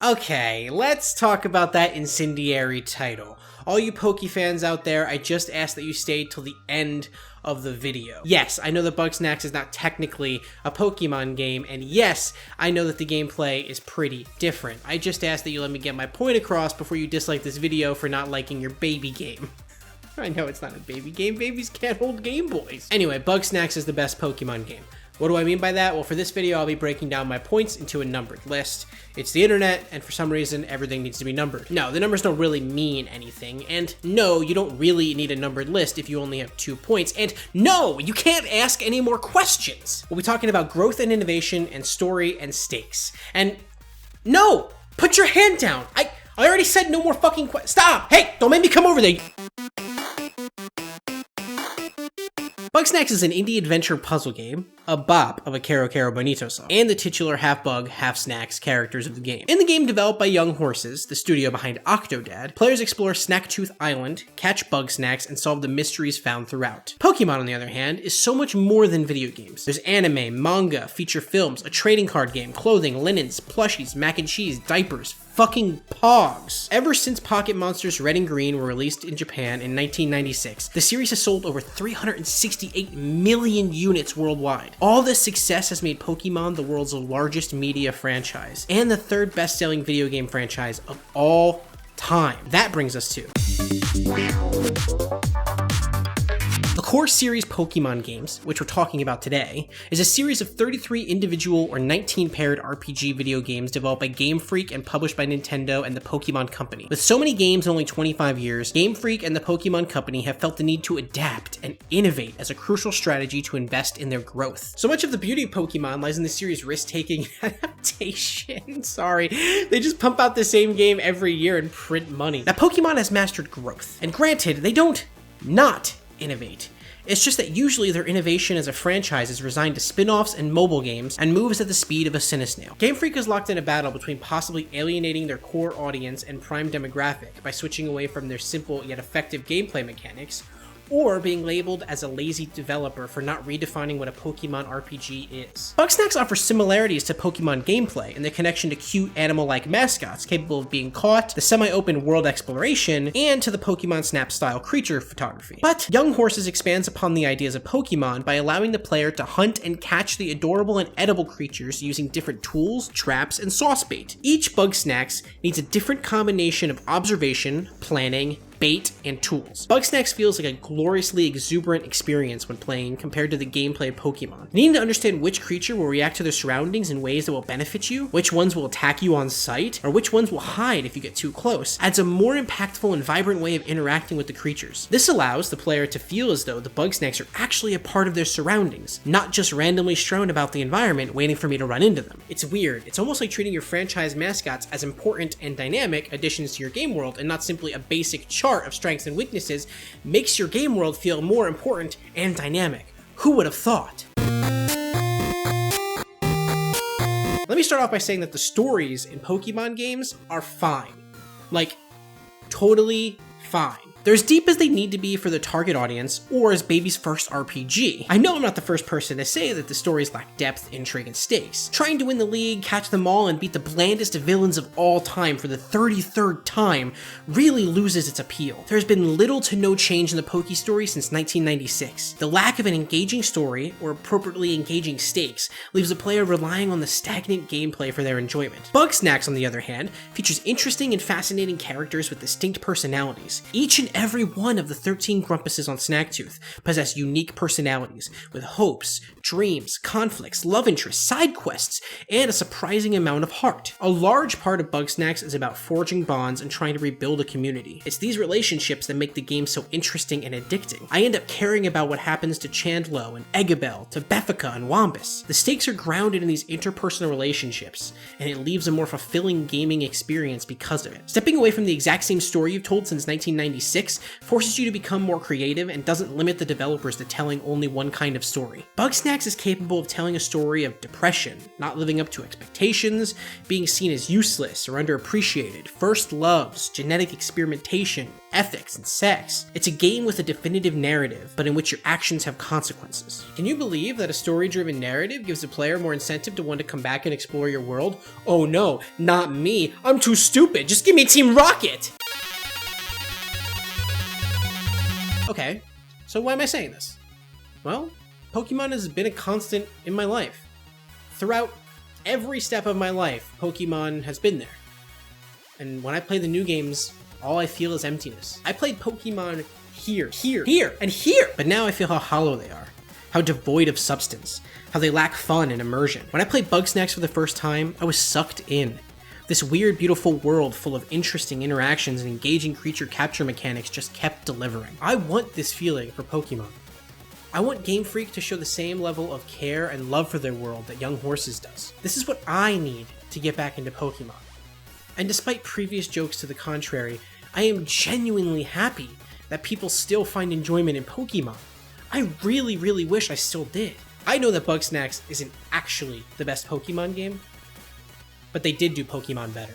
Okay, let's talk about that incendiary title. All you Poke fans out there, I just ask that you stay till the end of the video. Yes, I know that Bugsnax is not technically a Pokemon game, and yes, I know that the gameplay is pretty different. I just ask that you let me get my point across before you dislike this video for not liking your baby game. I know it's not a baby game, babies can't hold Game Boys. Anyway, Bugsnax is the best Pokemon game. What do I mean by that? Well, for this video, I'll be breaking down my points into a numbered list. It's the internet, and for some reason, everything needs to be numbered. No, the numbers don't really mean anything, and no, you don't really need a numbered list if you only have 2 points, and no, you can't ask any more questions. We'll be talking about growth and innovation, and story and stakes. And no, put your hand down. I already said no more fucking stop! Hey, don't make me come over there. Bugsnax is an indie adventure puzzle game, a bop of a Kero Kero Bonito song, and the titular half-bug, half-snacks characters of the game. In the game developed by Young Horses, the studio behind Octodad, players explore Snacktooth Island, catch Bugsnax, and solve the mysteries found throughout. Pokemon, on the other hand, is so much more than video games. There's anime, manga, feature films, a trading card game, clothing, linens, plushies, mac and cheese, diapers, fucking Pogs. Ever since Pocket Monsters Red and Green were released in Japan in 1996, the series has sold over 368 million units worldwide. All this success has made Pokemon the world's largest media franchise, and the third best-selling video game franchise of all time. That brings us to the core series Pokemon games, which we're talking about today, is a series of 33 individual or 19 paired RPG video games developed by Game Freak and published by Nintendo and the Pokemon Company. With so many games in only 25 years, Game Freak and the Pokemon Company have felt the need to adapt and innovate as a crucial strategy to invest in their growth. So much of the beauty of Pokemon lies in the series' risk-taking adaptation. Sorry, they just pump out the same game every year and print money. Now, Pokemon has mastered growth, and granted, they don't not innovate. It's just that usually their innovation as a franchise is resigned to spin-offs and mobile games and moves at the speed of a Cinesnail. Game Freak is locked in a battle between possibly alienating their core audience and prime demographic by switching away from their simple yet effective gameplay mechanics, or being labeled as a lazy developer for not redefining what a Pokemon RPG is. Bugsnax offers similarities to Pokemon gameplay in the connection to cute animal-like mascots capable of being caught, the semi-open world exploration, and to the Pokemon Snap style creature photography. But Young Horses expands upon the ideas of Pokemon by allowing the player to hunt and catch the adorable and edible creatures using different tools, traps, and sauce bait. Each Bugsnax needs a different combination of observation, planning, bait, and tools. Bugsnax feels like a gloriously exuberant experience when playing compared to the gameplay of Pokemon. Needing to understand which creature will react to their surroundings in ways that will benefit you, which ones will attack you on sight, or which ones will hide if you get too close, adds a more impactful and vibrant way of interacting with the creatures. This allows the player to feel as though the Bugsnax are actually a part of their surroundings, not just randomly strewn about the environment waiting for me to run into them. It's weird. It's almost like treating your franchise mascots as important and dynamic additions to your game world and not simply a basic chart of strengths and weaknesses. Makes your game world feel more important and dynamic. Who would have thought? Let me start off by saying that the stories in Pokemon games are fine. Like, totally fine. They're as deep as they need to be for the target audience, or as baby's first RPG. I know I'm not the first person to say that the stories lack depth, intrigue, and stakes. Trying to win the league, catch them all, and beat the blandest villains of all time for the 33rd time really loses its appeal. There's been little to no change in the Poke story since 1996. The lack of an engaging story, or appropriately engaging stakes, leaves the player relying on the stagnant gameplay for their enjoyment. Bugsnax, on the other hand, features interesting and fascinating characters with distinct personalities. Each and every one of the 13 Grumpuses on Snacktooth possess unique personalities, with hopes, dreams, conflicts, love interests, side quests, and a surprising amount of heart. A large part of Bugsnax is about forging bonds and trying to rebuild a community. It's these relationships that make the game so interesting and addicting. I end up caring about what happens to Chandlo and Eggabell, to Beffica and Wombus. The stakes are grounded in these interpersonal relationships, and it leaves a more fulfilling gaming experience because of it. Stepping away from the exact same story you've told since 1996, 6 forces you to become more creative and doesn't limit the developers to telling only one kind of story. Bugsnax is capable of telling a story of depression, not living up to expectations, being seen as useless or underappreciated, first loves, genetic experimentation, ethics, and sex. It's a game with a definitive narrative, but in which your actions have consequences. Can you believe that a story-driven narrative gives the player more incentive to want to come back and explore your world? Oh no, not me. I'm too stupid. Just give me Team Rocket! Okay, so why am I saying this? Well, Pokemon has been a constant in my life. Throughout every step of my life, Pokemon has been there. And when I play the new games, all I feel is emptiness. I played Pokemon here, and here! But now I feel how hollow they are. How devoid of substance. How they lack fun and immersion. When I played Bugsnax for the first time, I was sucked in. This weird, beautiful world full of interesting interactions and engaging creature capture mechanics just kept delivering. I want this feeling for Pokemon. I want Game Freak to show the same level of care and love for their world that Young Horses does. This is what I need to get back into Pokemon. And despite previous jokes to the contrary, I am genuinely happy that people still find enjoyment in Pokemon. I really, really wish I still did. I know that Bugsnax isn't actually the best Pokemon game, but they did do Pokemon better.